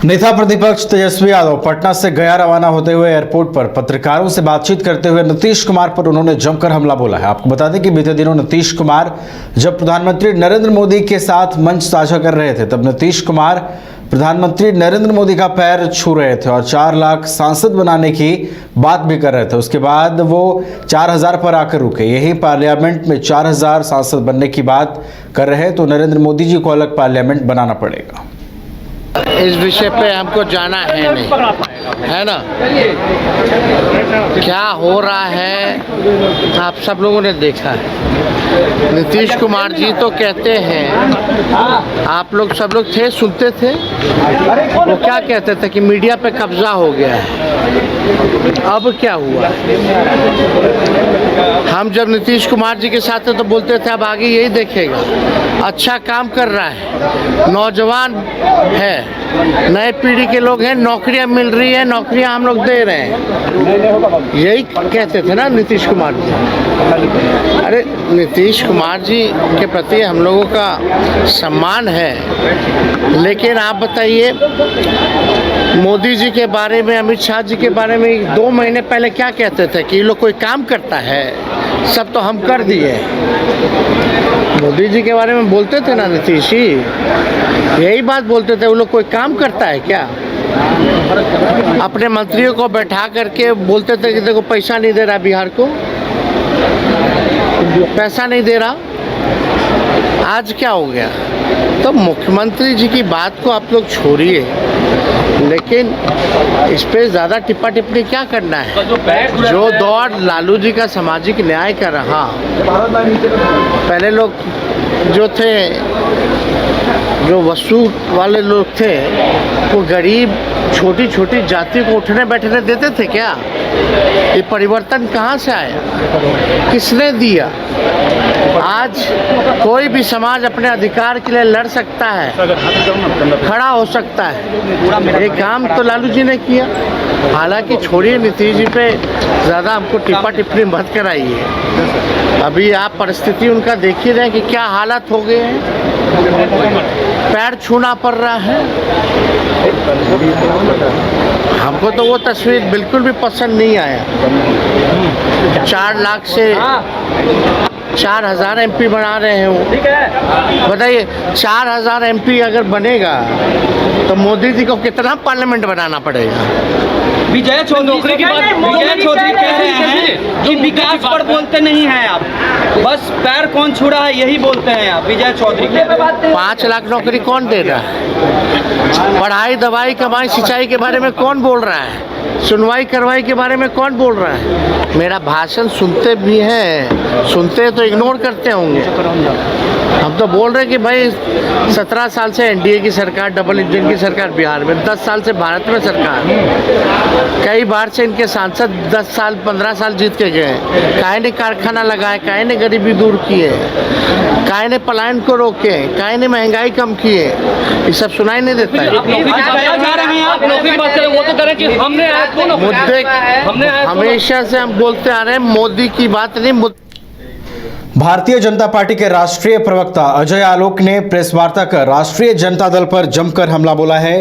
नेता प्रतिपक्ष तेजस्वी यादव पटना से गया रवाना होते हुए एयरपोर्ट पर पत्रकारों से बातचीत करते हुए नीतीश कुमार पर उन्होंने जमकर हमला बोला है। आपको बता दें कि बीते दिनों नीतीश कुमार जब प्रधानमंत्री नरेंद्र मोदी के साथ मंच साझा कर रहे थे, तब नीतीश कुमार प्रधानमंत्री नरेंद्र मोदी का पैर छू रहे थे और 4 लाख सांसद बनाने की बात भी कर रहे थे। उसके बाद वो 4000 पर आकर रुके। यही पार्लियामेंट में 4000 सांसद बनने की बात कर रहे हैं तो नरेंद्र मोदी जी को अलग पार्लियामेंट बनाना पड़ेगा। इस विषय पे हमको जाना है नहीं, है ना। क्या हो रहा है आप सब लोगों ने देखा है। नीतीश कुमार जी तो कहते हैं, आप लोग सब लोग थे, सुनते थे, वो क्या कहते थे कि मीडिया पे कब्जा हो गया है। अब क्या हुआ? हम जब नीतीश कुमार जी के साथ थे तो बोलते थे अब आगे यही देखेगा। अच्छा काम कर रहा है, नौजवान है, नए पीढ़ी के लोग हैं, नौकरियां मिल रही है, नौकरियां हम लोग दे रहे हैं, यही कहते थे ना नीतीश कुमार जी। अरे नीतीश कुमार जी के प्रति हम लोगों का सम्मान है, लेकिन आप बताइए मोदी जी के बारे में, अमित शाह जी के बारे में 2 महीने पहले क्या कहते थे कि ये लोग कोई काम करता है, सब तो हम कर दिए। मोदी जी के बारे में बोलते थे ना नीतीश जी, यही बात बोलते थे, वो लोग कोई काम करता है क्या। अपने मंत्रियों को बैठा करके बोलते थे कि देखो पैसा नहीं दे रहा बिहार को, पैसा नहीं दे रहा। आज क्या हो गया? तो मुख्यमंत्री जी की बात को आप लोग छोड़िए, लेकिन इस पे ज़्यादा टिप्पा टिप्पणी क्या करना है। जो दौर लालू जी का सामाजिक न्याय का रहा, पहले लोग जो थे, जो वसूल वाले लोग थे, वो गरीब छोटी छोटी जाति को उठने बैठने देते थे क्या? ये परिवर्तन कहाँ से आया? किसने दिया? आज कोई भी समाज अपने अधिकार के लिए लड़ सकता है, खड़ा हो सकता है। ये काम तो लालू जी ने किया। हालांकि छोड़िए नीतीश जी पे ज़्यादा हमको टिप्पा टिप्पणी मत कराइए। अभी आप परिस्थिति उनका देख ही रहे हैं कि क्या हालत हो गए हैं, पैर छूना पड़ रहा है। हमको तो वो तस्वीर बिल्कुल भी पसंद नहीं आया। 4 लाख से 4000 MP बना रहे हैं वो। बताइए 4000 MP अगर बनेगा तो मोदी जी को कितना पार्लियामेंट बनाना पड़ेगा? विजय चौधरी की बात, विजय चौधरी कह रहे हैं कि विकास पर बोलते नहीं हैं आप, बस पैर कौन छू रहा है यही बोलते हैं आप। विजय चौधरी 5 लाख नौकरी कौन दे रहा है? पढ़ाई, दवाई, कमाई, सिंचाई के बारे में कौन बोल रहा है? सुनवाई करवाई के बारे में कौन बोल रहा है? मेरा भाषण सुनते भी हैं, सुनते तो इग्नोर करते होंगे। हम तो बोल रहे हैं कि भाई 17 साल से एनडीए की सरकार, डबल इंजन की सरकार बिहार में, 10 साल से भारत में सरकार, कई बार से इनके सांसद 10 साल 15 साल जीत के गए। काहे ने कारखाना लगाए, काहे ने गरीबी दूर किए, काहे ने पलायन को रोके, काहे ने महंगाई कम किए, ये सब सुनाई नहीं देता है। मुद्दे हमेशा से हम बोलते आ रहे हैं, मोदी की बात नहीं। भारतीय जनता पार्टी के राष्ट्रीय प्रवक्ता अजय आलोक ने प्रेस वार्ता कर राष्ट्रीय जनता दल पर जमकर हमला बोला है।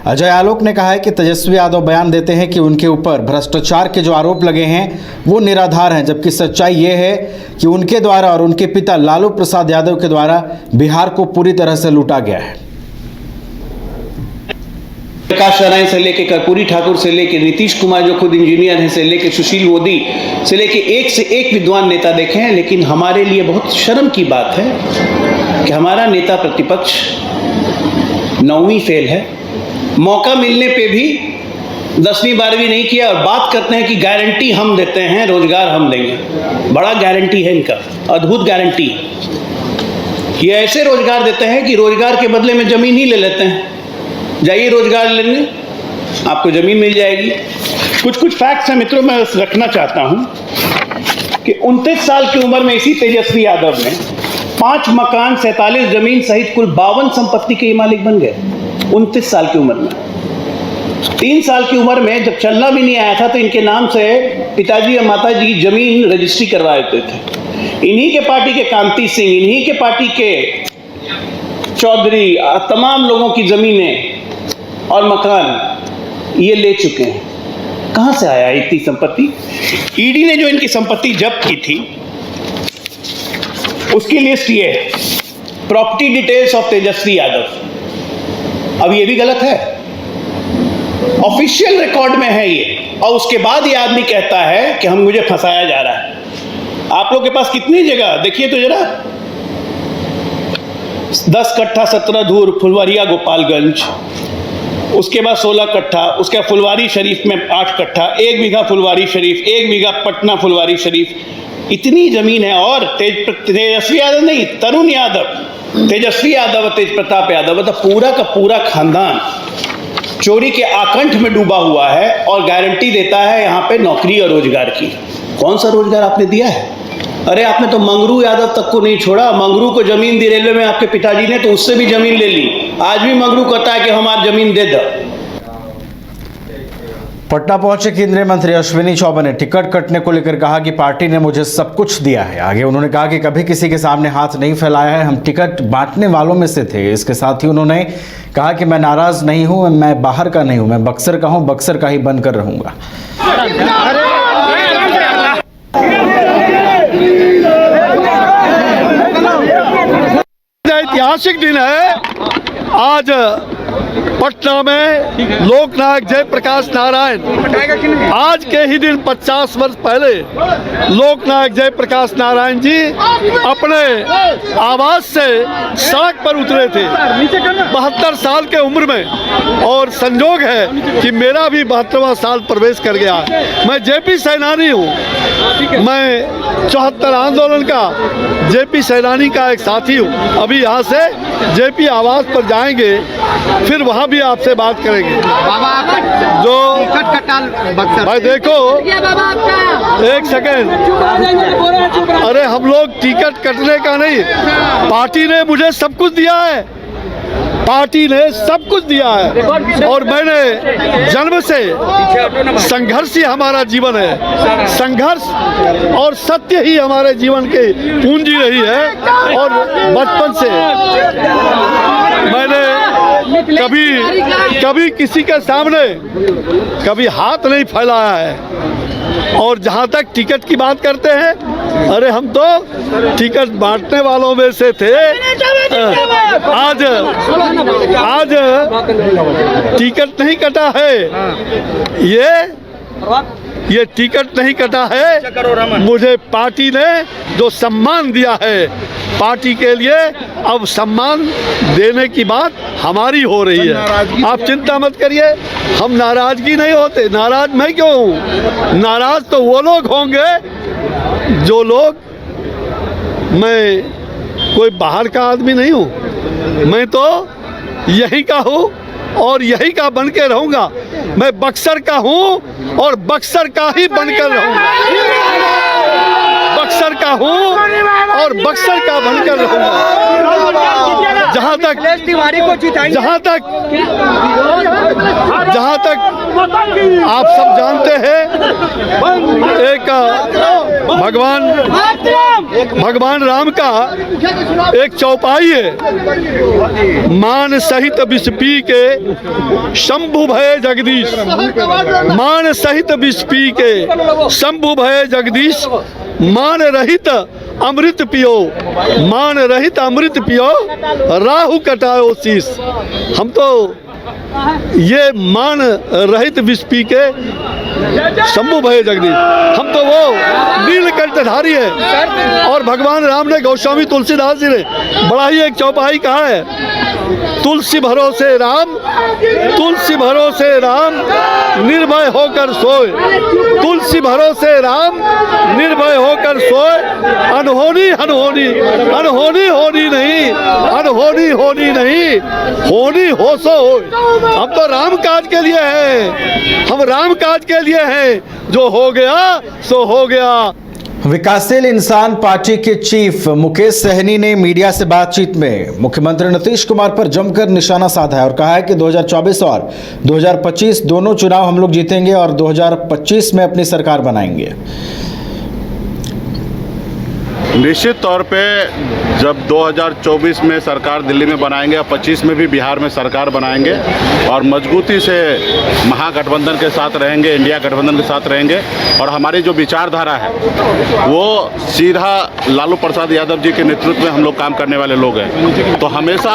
अजय आलोक ने कहा है कि तेजस्वी यादव बयान देते हैं कि उनके ऊपर भ्रष्टाचार के जो आरोप लगे हैं वो निराधार हैं, जबकि सच्चाई ये है कि उनके द्वारा और उनके पिता लालू प्रसाद यादव के द्वारा बिहार को पूरी तरह से लूटा गया है। प्रकाश नारायण से लेके कर्पूरी ठाकुर से लेके नीतीश कुमार जो खुद इंजीनियर हैं से लेके सुशील मोदी से लेके एक से एक विद्वान नेता देखे हैं, लेकिन हमारे लिए बहुत शर्म की बात है कि हमारा नेता प्रतिपक्ष 9वीं फेल है। मौका मिलने पे भी 10वीं 12वीं नहीं किया और बात करते हैं कि गारंटी हम देते हैं, रोजगार हम देंगे। बड़ा गारंटी है इनका, अद्भुत गारंटी। ये ऐसे रोजगार देते हैं कि रोजगार के बदले में जमीन ही ले लेते हैं। जाइए रोजगार लेने, आपको जमीन मिल जाएगी। कुछ फैक्ट्स हैं मित्रों, मैं रखना चाहता हूं कि 29 साल की उम्र में इसी तेजस्वी यादव ने 5 मकान, 47 जमीन सहित कुल 52 संपत्ति के मालिक बन गए 29 साल की उम्र में। 3 साल की उम्र में जब चलना भी नहीं आया था तो इनके नाम से पिताजी और माताजी की जमीन रजिस्ट्री करवा देते थे। इन्हीं के पार्टी के कांति सिंह, इन्हीं के पार्टी के चौधरी, तमाम लोगों की जमीनें और मकान ये ले चुके हैं। कहाँ से आया इतनी संपत्ति? ईडी ने जो इनकी संपत्ति जब्त की थी उसकी लिस्ट ये है, property details of Tejashwi Yadav. अब ये भी गलत है, ऑफिशियल रिकॉर्ड में है ये, और उसके बाद ये आदमी कहता है कि मुझे फंसाया जा रहा है। आप लोग के पास कितनी जगह देखिए तो जरा, 10 कट्ठा 17 धूर फुलवारिया गोपालगंज, उसके बाद 16 कट्ठा, उसके फुलवारी शरीफ में 8 कट्ठा, 1 बीघा फुलवारी शरीफ, 1 बीघा पटना फुलवारी शरीफ, इतनी जमीन है। और तेजस्वी यादव नहीं, तरुण यादव, तेजस्वी यादव, तेज प्रताप यादव, मतलब पूरा का पूरा खानदान चोरी के आकंठ में डूबा हुआ है और गारंटी देता है यहाँ पे नौकरी और रोजगार की। कौन सा रोजगार आपने दिया है? अरे आपने तो मंगरू यादव तक को नहीं छोड़ा। मंगरू को जमीन दी रेलवे में आपके पिताजी ने, तो उससे भी जमीन ले ली। आज भी मंगरू कहता है कि हमारी जमीन दे दो। पटना पहुंचे केंद्रीय मंत्री अश्विनी चौबे ने टिकट कटने को लेकर कहा कि पार्टी ने मुझे सब कुछ दिया है। आगे उन्होंने कहा कि कभी किसी के सामने हाथ नहीं फैलाया है, हम टिकट बांटने वालों में से थे। इसके साथ ही उन्होंने कहा कि मैं नाराज नहीं हूं, मैं बाहर का नहीं हूं, मैं बक्सर का हूं, बक्सर का ही बनकर रहूंगा। ऐतिहासिक दिन है आज पटना में। लोकनायक जयप्रकाश नारायण आज के ही दिन 50 वर्ष पहले लोकनायक जयप्रकाश नारायण जी अपने आवास से सड़क पर उतरे थे 72 साल के उम्र में। और संजोग है कि मेरा भी 72वां साल प्रवेश कर गया है। मैं जेपी सैनानी हूँ, मैं 74 आंदोलन का जेपी सैनानी का एक साथी हूँ। अभी यहाँ से जेपी आवास पर जाएंगे, फिर वहाँ भी आपसे बात करेंगे। जो भाई देखो, एक सेकेंड, अरे हम लोग टिकट कटने का नहीं, पार्टी ने मुझे सब कुछ दिया है, पार्टी ने सब कुछ दिया है। और मैंने जन्म से संघर्ष ही हमारा जीवन है, संघर्ष और सत्य ही हमारे जीवन की पूंजी रही है। और बचपन से मैंने कभी किसी के सामने कभी हाथ नहीं फैलाया है। और जहाँ तक टिकट की बात करते हैं, अरे हम तो टिकट बांटने वालों में से थे। आज टिकट नहीं कटा है, ये टिकट नहीं कटा है, मुझे पार्टी ने जो सम्मान दिया है, पार्टी के लिए अब सम्मान देने की बात हमारी हो रही है। आप चिंता मत करिए, हम नाराजगी नहीं होते। नाराज मैं क्यों हूँ? नाराज तो वो लोग होंगे जो लोग, मैं कोई बाहर का आदमी नहीं हूँ, मैं तो यहीं का हूँ और यहीं का बन के रहूँगा। मैं बक्सर का हूँ और बक्सर का ही बनकर रहूँगा। बक्सर का हूँ और बक्सर का बनकर रहूँगा। जहाँ तक आप सब जानते हैं, एक भगवान राम का एक चौपाई है, मान सहित विष पी के शंभु भय जगदीश, मान सहित विष पी के शंभु भय जगदीश, मान रहित अमृत पियो, मान रहित अमृत पियो, राहु कटाओ शीश। हम तो ये मान रहित विष पी के शंभु भय जगदीश, हम तो वो नीलकंठधारी है। और भगवान राम ने, गोस्वामी तुलसीदास जी ने बड़ा ही एक चौपाई कहा है, तुलसी भरोसे राम, तुलसी भरोसे राम, निर्भय होकर सोए, तुलसी भरोसे राम, निर्भय होकर सोए, अनहोनी अनहोनी, अनहोनी होनी नहीं, अनहोनी होनी नहीं, होनी हो सो होए। हम तो राम काज के लिए हैं, हम राम काज के लिए हैं, जो हो गया सो हो गया। विकासशील इंसान पार्टी के चीफ मुकेश सहनी ने मीडिया से बातचीत में मुख्यमंत्री नीतीश कुमार पर जमकर निशाना साधा है और कहा है कि 2024 और 2025 दोनों चुनाव हम लोग जीतेंगे और 2025 में अपनी सरकार बनाएंगे। निश्चित तौर पे जब 2024 में सरकार दिल्ली में बनाएंगे और 25 में भी बिहार में सरकार बनाएंगे और मजबूती से महागठबंधन के साथ रहेंगे, इंडिया गठबंधन के साथ रहेंगे और हमारी जो विचारधारा है वो सीधा लालू प्रसाद यादव जी के नेतृत्व में हम लोग काम करने वाले लोग हैं। तो हमेशा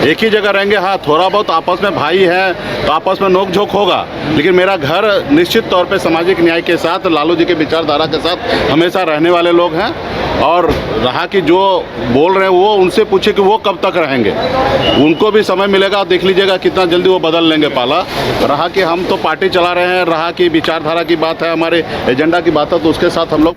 एक ही जगह रहेंगे। हाँ, थोड़ा बहुत आपस में भाई हैं तो आपस में नोक झोंक होगा, लेकिन मेरा घर निश्चित तौर पे सामाजिक न्याय के साथ, लालू जी के विचारधारा के साथ हमेशा रहने वाले लोग हैं। और रहा कि जो बोल रहे हैं वो उनसे पूछे कि वो कब तक रहेंगे, उनको भी समय मिलेगा, देख लीजिएगा कितना जल्दी वो बदल लेंगे पाला। रहा कि हम तो पार्टी चला रहे हैं, रहा कि विचारधारा की बात है, हमारे एजेंडा की बात है, तो उसके साथ हम लोग